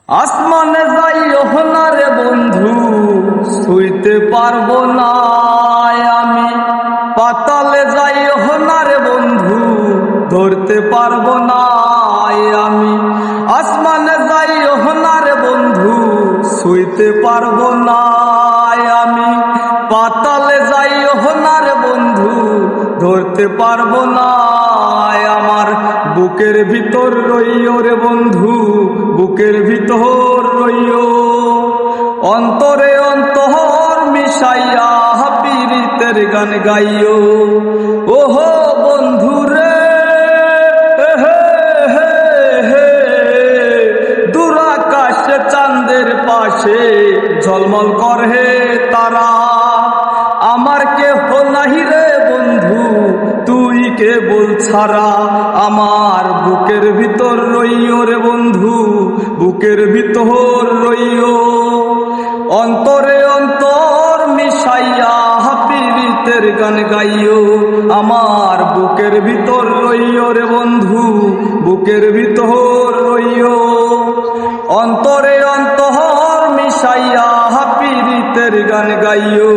আসমানে যাইও না রে বন্ধু, ছুঁইতে পারবো না আমি। পাতালে যাইও না রে বন্ধু, ধরতে পারবো না আমি। আসমানে যাইও না রে বন্ধু, ছুঁইতে পারবো না আমি। পাতালে যাইও না রে বন্ধু, ধরতে পারবো না। আমার বুকের ভিতর রইও রে বন্ধু, বুকের ভিতর রইও। অন্তরে অন্তর মিশাইয়া পীরিতের গান গাইও। ওহো বন্ধু রে, দূর আকাশে চাঁদের পাশে ঝলমল করে তারা। আমার কেহ নাহি রে বন্ধু, তুই কেবল ছাড়া। আমার বুকের ভিতর রইও রে বন্ধু, বুকের ভিতর রইও। অন্তরে অন্তর মিশাইয়া পীরিতের গান গাইও। আমার বুকের ভিতর রইও রে বন্ধু, বুকের ভিতর রইও। অন্তরে অন্তর মিশাইয়া পীরিতের গান গাইও।